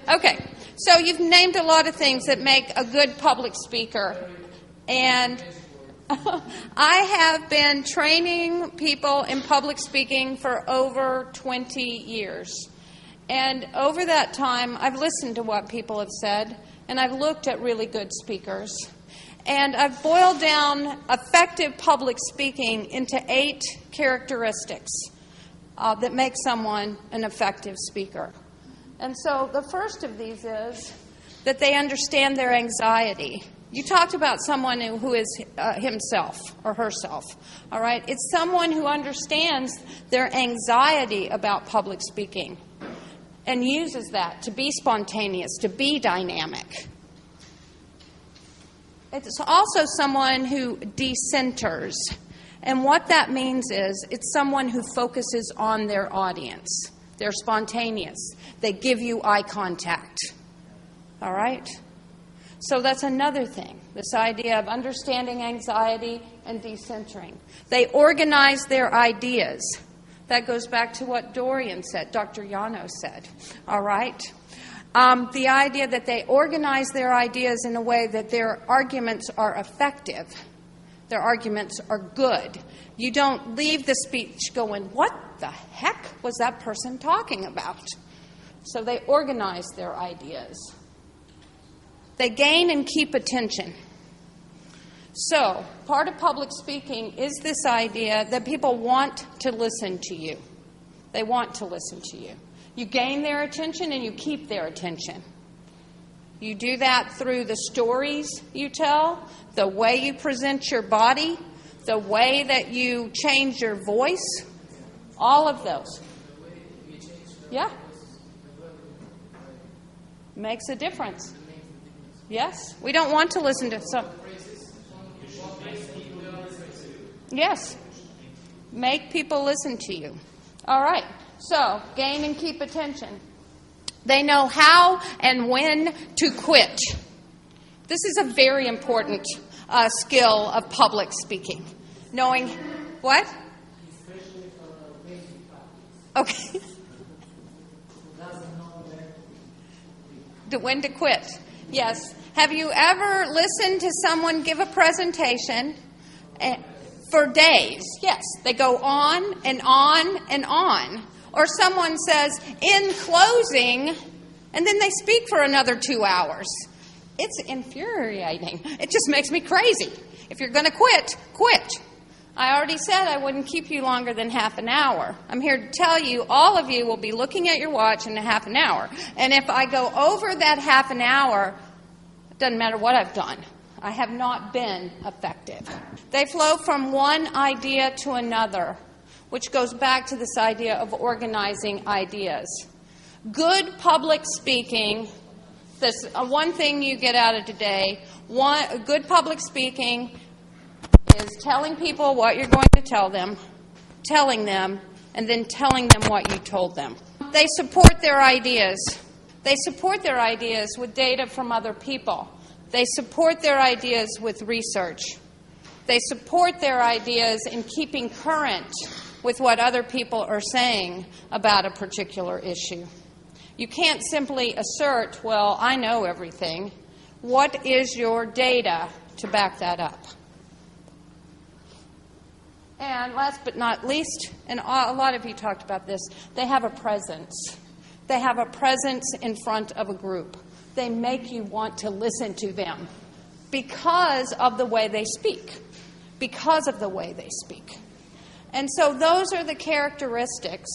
Okay, so you've named a lot of things that make a good public speaker. And I have been training people in public speaking for over 20 years. And over that time, I've listened to what people have said, and I've looked at really good speakers. And I've boiled down effective public speaking into 8 characteristics that make someone an effective speaker. And so the first of these is that they understand their anxiety. You talked about someone who is himself or herself, all right? It's someone who understands their anxiety about public speaking and uses that to be spontaneous, to be dynamic. It's also someone who decenters. And what that means is it's someone who focuses on their audience. They're spontaneous. They give you eye contact. All right? So that's another thing, this idea of understanding anxiety and decentering. They organize their ideas. That goes back to what Dorian said, Dr. Yano said. All right? The idea that they organize their ideas in a way that their arguments are effective. Their arguments are good. You don't leave the speech going, what the heck was that person talking about? So they organize their ideas. They gain and keep attention. So part of public speaking is this idea that people want to listen to you. They want to listen to you. You gain their attention and you keep their attention. You do that through the stories you tell, the way you present your body, the way that you change your voice, all of those. Yeah. Makes a difference. Yes. We don't want to listen to some. Yes. Make people listen to you. All right. So, gain and keep attention. They know how and when to quit. This is a very important skill of public speaking. Knowing what? Okay. When to quit. Yes. Have you ever listened to someone give a presentation for days? Yes. They go on and on and on. Or someone says, in closing, and then they speak for another 2 hours. It's infuriating. It just makes me crazy. If you're going to quit, quit. I already said I wouldn't keep you longer than half an hour. I'm here to tell you, all of you will be looking at your watch in a half an hour. And if I go over that half an hour, it doesn't matter what I've done. I have not been effective. They flow from one idea to another, which goes back to this idea of organizing ideas. Good public speaking, this one thing you get out of today, good public speaking is telling people what you're going to tell them, telling them, and then telling them what you told them. They support their ideas. They support their ideas with data from other people. They support their ideas with research. They support their ideas in keeping current with what other people are saying about a particular issue. You can't simply assert, well, I know everything. What is your data to back that up? And last but not least, and a lot of you talked about this, they have a presence. They have a presence in front of a group. They make you want to listen to them because of the way they speak. Because of the way they speak. And so those are the characteristics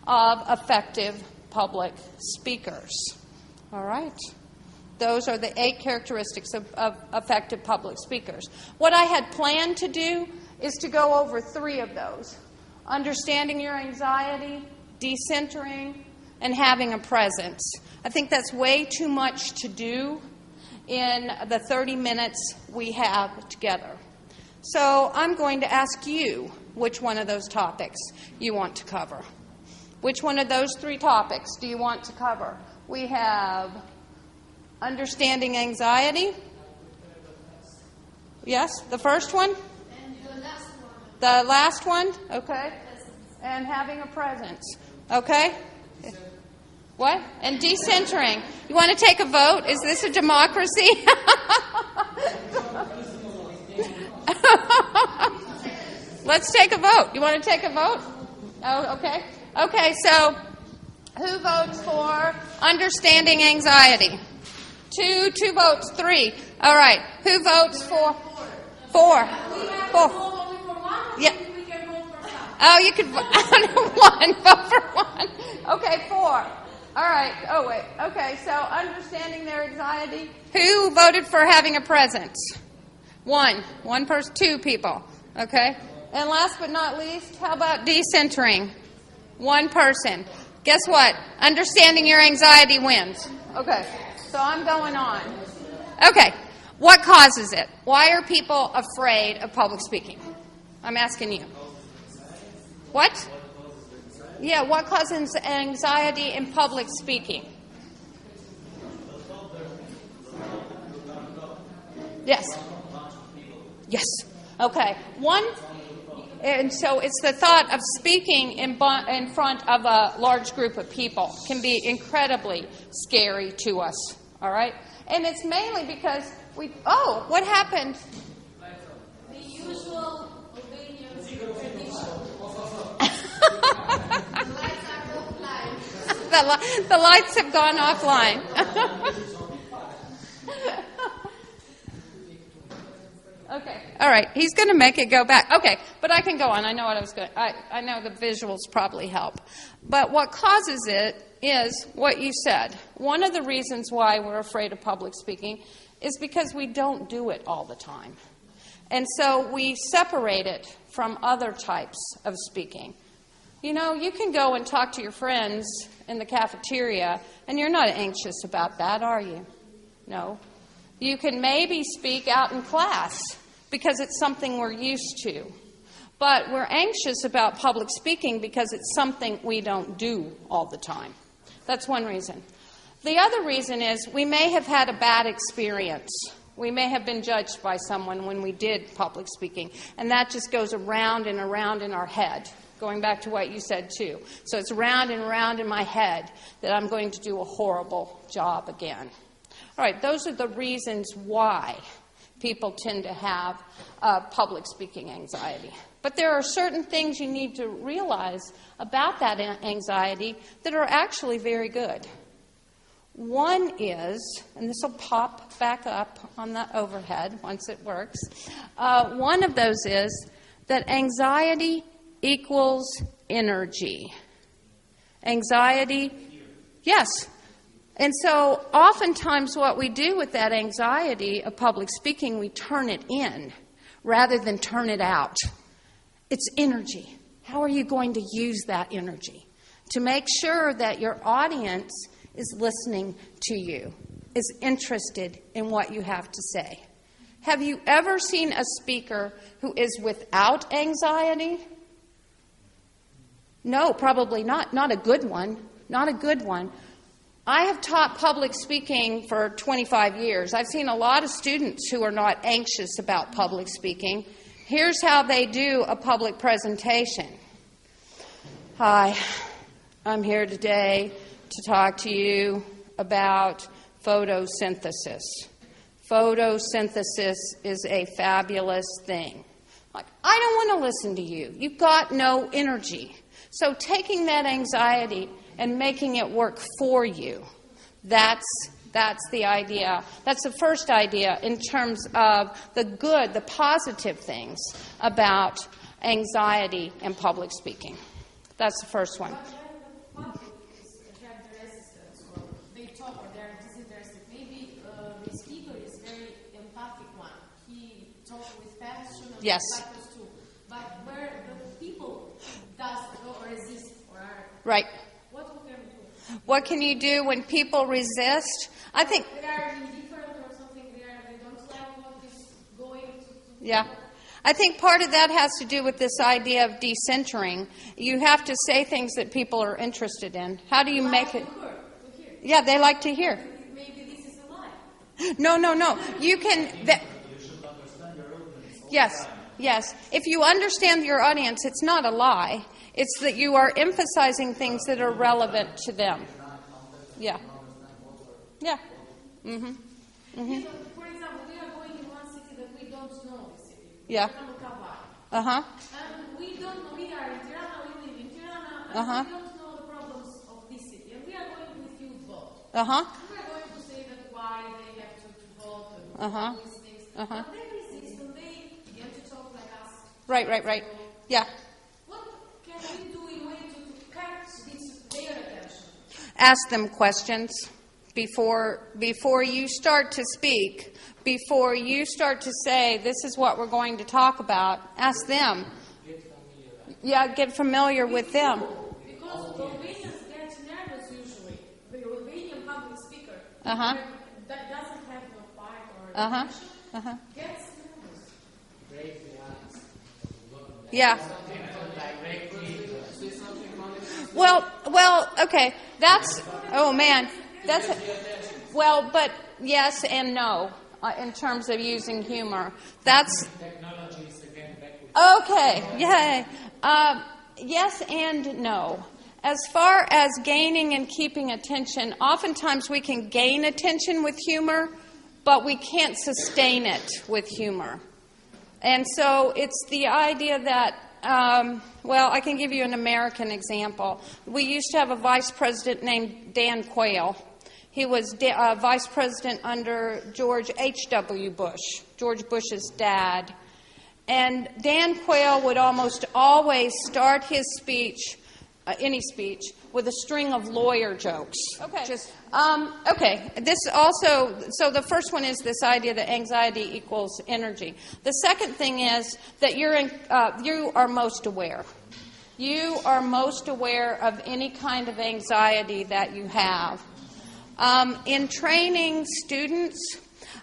of effective public speakers. All right? Those are the 8 characteristics of effective public speakers. What I had planned to do is to go over 3 of those. Understanding your anxiety, decentering, and having a presence. I think that's way too much to do in the 30 minutes we have together. So I'm going to ask you which one of those topics you want to cover. Which one of those 3 topics do you want to cover? We have understanding anxiety. Yes, the first one? And the last one. The last one? Okay. And having a presence. Okay? What? And decentering. You want to take a vote? Is this a democracy? Let's take a vote. You want to take a vote? Oh, okay. Okay, so who votes for understanding anxiety? Two votes. 3. All right. Who votes for 4? 4. Yeah. Oh, you could vote 1. Vote for 1. Okay, 4. All right. Oh, wait. Okay, so understanding their anxiety. Who voted for having a presence? 1. 1 person. 2 people. Okay. And last but not least, how about decentering? 1 person. Guess what? Understanding your anxiety wins. Okay. So I'm going on. Okay. What causes it? Why are people afraid of public speaking? I'm asking you. What? Yeah, what causes anxiety in public speaking? Yes. Yes. Okay. 1, and so it's the thought of speaking in front of a large group of people can be incredibly scary to us. All right? And it's mainly because what happened? The usual obedience to tradition. The lights have gone offline. Okay. All right. He's going to make it go back. Okay. But I can go on. I know what I was going. I know the visuals probably help. But what causes it is what you said. One of the reasons why we're afraid of public speaking is because we don't do it all the time. And so we separate it from other types of speaking. You know, you can go and talk to your friends in the cafeteria, and you're not anxious about that, are you? No. You can maybe speak out in class because it's something we're used to. But we're anxious about public speaking because it's something we don't do all the time. That's one reason. The other reason is we may have had a bad experience. We may have been judged by someone when we did public speaking, and that just goes around and around in our head, going back to what you said too. So it's round and round in my head that I'm going to do a horrible job again. All right, those are the reasons why people tend to have public speaking anxiety. But there are certain things you need to realize about that anxiety that are actually very good. One is, and this will pop back up on the overhead once it works, one of those is that anxiety equals energy. Anxiety, yes. And so oftentimes what we do with that anxiety of public speaking, we turn it in rather than turn it out. It's energy. How are you going to use that energy to make sure that your audience is listening to you, is interested in what you have to say? Have you ever seen a speaker who is without anxiety? No, probably not. Not a good one. Not a good one. I have taught public speaking for 25 years. I've seen a lot of students who are not anxious about public speaking. Here's how they do a public presentation. Hi, I'm here today to talk to you about photosynthesis. Photosynthesis is a fabulous thing. Like, I don't want to listen to you. You've got no energy. So taking that anxiety and making it work for you, that's the idea. That's the first idea in terms of the good, the positive things about anxiety and public speaking. That's the first one. They talk or they're disinterested. Maybe the speaker is very empathic one. He talks with passion and yes. too. But where the people does go or resist or are right. What can you do when people resist? I think they are indifferent or something. They don't like what is going to yeah. I think part of that has to do with this idea of decentering. You have to say things that people are interested in. How do you make it? Yeah, they like to hear. Maybe this is a lie. No. You can. Yes. If you understand your audience, it's not a lie. It's that you are emphasizing things that are relevant to them. Yeah. Yeah. Mm-hmm. Mm-hmm. For example, we are going in one city that we don't know the city. Yeah. Uh-huh. And we don't know, we are in Tirana, we live in Tirana, and we don't know the problems of this city. And we are going with youth vote. Uh-huh. We are going to say that why they have to vote and Uh-huh. all these things. Uh-huh. But they resist and they begin to talk like us. Right. Yeah. What can we do in a way to catch their attention? Ask them questions before you start to speak, before you start to say, this is what we're going to talk about. Ask them. Yeah, get familiar with them. Because the Albanians get nervous usually. The Albanian public speaker Uh-huh. that doesn't have no fight or attention gets nervous. Yeah. Well, okay. But yes and no in terms of using humor. That's okay. Yay. Yes and no. As far as gaining and keeping attention, oftentimes we can gain attention with humor, but we can't sustain it with humor. And so it's the idea that, I can give you an American example. We used to have a vice president named Dan Quayle. He was vice president under George H.W. Bush, George Bush's dad. And Dan Quayle would almost always start his speech, any speech, with a string of lawyer jokes. Okay. This also, so the first one is this idea that anxiety equals energy. The second thing is that you are most aware. You are most aware of any kind of anxiety that you have. In training students,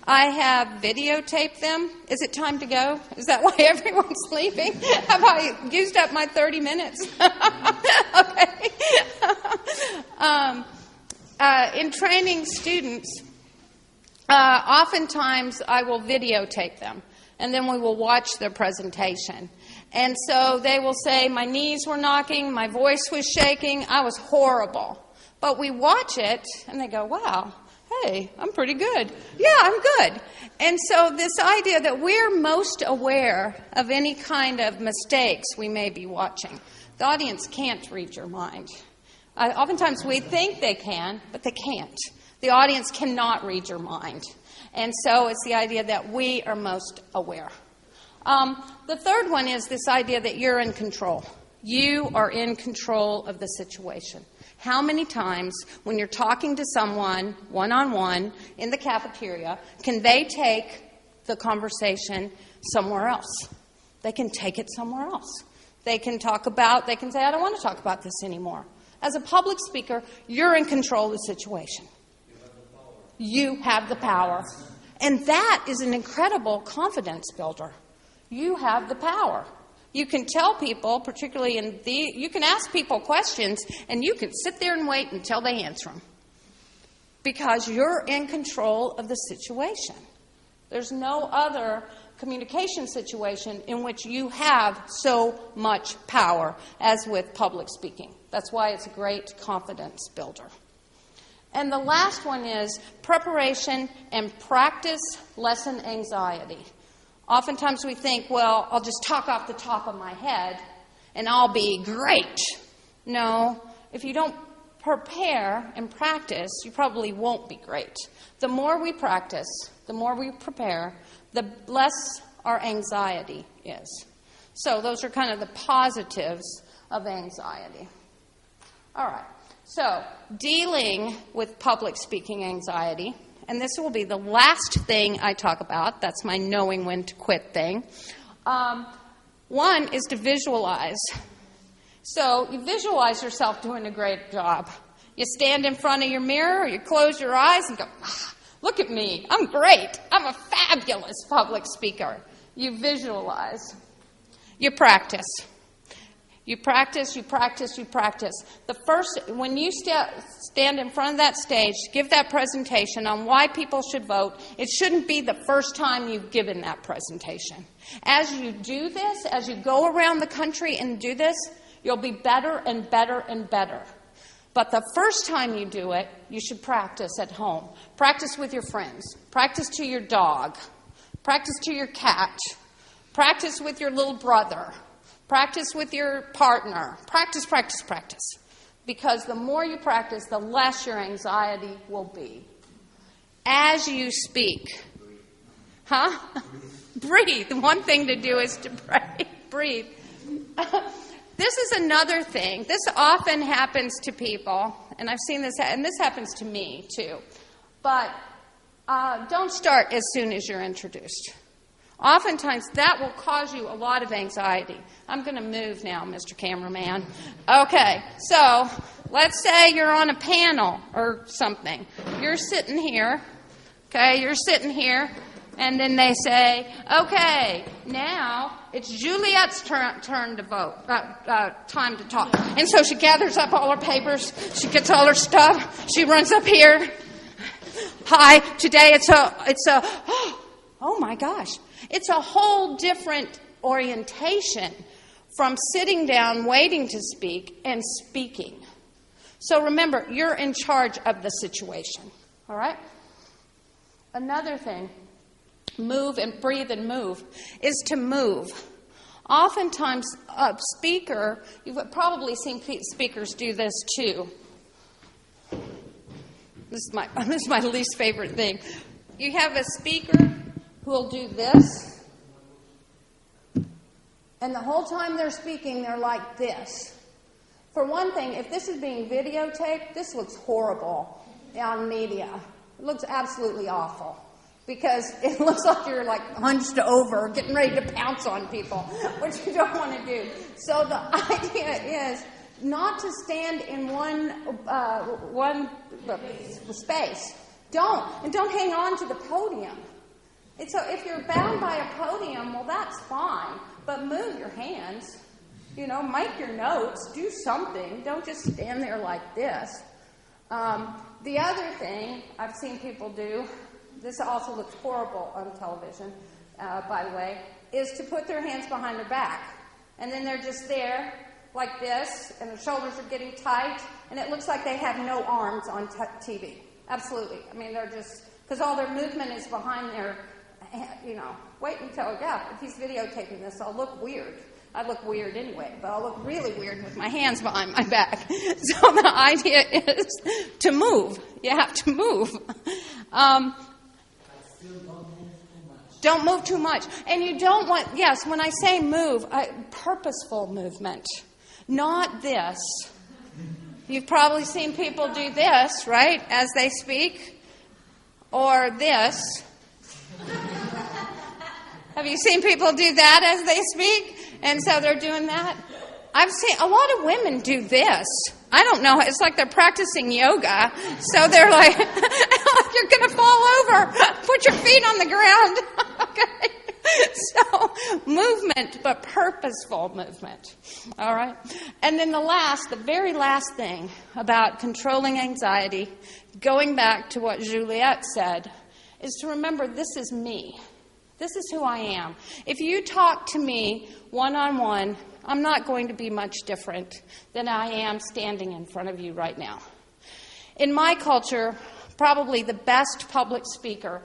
I have videotaped them. Is it time to go? Is that why everyone's leaving? Have I used up my 30 minutes? Okay. In training students, oftentimes I will videotape them, and then we will watch their presentation. And so they will say, my knees were knocking, my voice was shaking, I was horrible. But we watch it, and they go, wow, hey, I'm pretty good. Yeah, I'm good. And so this idea that we're most aware of any kind of mistakes we may be watching. The audience can't read your mind. Oftentimes we think they can, but they can't. The audience cannot read your mind. And so it's the idea that we are most aware. The third one is this idea that you're in control. You are in control of the situation. How many times when you're talking to someone one-on-one in the cafeteria, can they take the conversation somewhere else? They can take it somewhere else. They can say, I don't want to talk about this anymore. As a public speaker, you're in control of the situation. You have the power. And that is an incredible confidence builder. You have the power. You can tell people, particularly you can ask people questions, and you can sit there and wait until they answer them. Because you're in control of the situation. There's no other communication situation in which you have so much power as with public speaking. That's why it's a great confidence builder. And the last one is preparation and practice lessen anxiety. Oftentimes we think, well, I'll just talk off the top of my head and I'll be great. No, if you don't prepare and practice, you probably won't be great. The more we practice, the more we prepare, the less our anxiety is. So those are kind of the positives of anxiety. All right. So dealing with public speaking anxiety, and this will be the last thing I talk about. That's my knowing when to quit thing. One is to visualize. So you visualize yourself doing a great job. You stand in front of your mirror, you close your eyes and go, look at me, I'm great. I'm a fabulous public speaker. You visualize. You practice. You practice, you practice, you practice. When you stand in front of that stage, give that presentation on why people should vote, it shouldn't be the first time you've given that presentation. As you do this, as you go around the country and do this, you'll be better and better and better. But the first time you do it, you should practice at home. Practice with your friends. Practice to your dog. Practice to your cat. Practice with your little brother. Practice with your partner. Practice, practice, practice. Because the more you practice, the less your anxiety will be. As you speak. Huh? Breathe. The one thing to do is to breathe. This is another thing. This often happens to people, and I've seen this, and this happens to me too. But don't start as soon as you're introduced. Oftentimes, that will cause you a lot of anxiety. I'm going to move now, Mr. Cameraman. Okay, so let's say you're on a panel or something. You're sitting here, and then they say, okay, now it's Juliet's turn to vote, time to talk. And so she gathers up all her papers, she gets all her stuff, she runs up here. Hi, today it's a, oh my gosh. It's a whole different orientation from sitting down, waiting to speak, and speaking. So remember, you're in charge of the situation, all right? Another thing, move and breathe and move, is to move. Oftentimes, a speaker, you've probably seen speakers do this too. This is my least favorite thing. You have a speaker who will do this, and the whole time they're speaking, they're like this. For one thing, if this is being videotaped, this looks horrible on media. It looks absolutely awful because it looks like you're like hunched over, getting ready to pounce on people, which you don't want to do. So the idea is not to stand in one space. Don't hang on to the podium. And so if you're bound by a podium, well, that's fine. But move your hands. Make your notes. Do something. Don't just stand there like this. The other thing I've seen people do, this also looks horrible on television, by the way, is to put their hands behind their back. And then they're just there like this, and their shoulders are getting tight, and it looks like they have no arms on TV. Absolutely. I mean, they're just, because all their movement is behind their, wait until, if he's videotaping this, I'll look weird. I look weird anyway, but I'll look really weird with my hands behind my back. So the idea is to move. You have to move. Don't move too much. And you don't want, yes, when I say move, purposeful movement, not this. You've probably seen people do this, right, as they speak, or this. Have you seen people do that as they speak? And so they're doing that. I've seen a lot of women do this. I don't know. It's like they're practicing yoga. So they're like, you're going to fall over. Put your feet on the ground. Okay. So movement, but purposeful movement. All right. And then the very last thing about controlling anxiety, going back to what Juliet said, is to remember this is me. This is who I am. If you talk to me one-on-one, I'm not going to be much different than I am standing in front of you right now. In my culture, probably the best public speaker,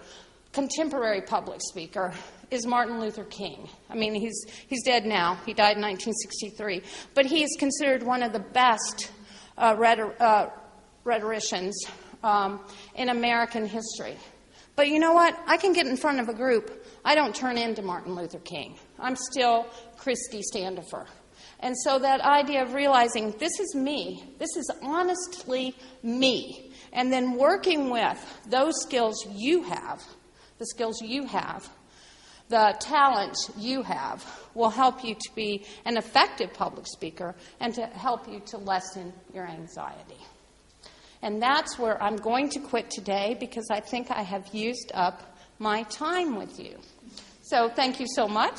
contemporary public speaker, is Martin Luther King. I mean, he's dead now. He died in 1963. But he is considered one of the best rhetoricians in American history. But you know what? I can get in front of a group. I don't turn into Martin Luther King. I'm still Christy Standerfer. And so that idea of realizing this is me, this is honestly me, and then working with those skills you have, the talent you have, will help you to be an effective public speaker and to help you to lessen your anxiety. And that's where I'm going to quit today because I think I have used up my time with you. So thank you so much.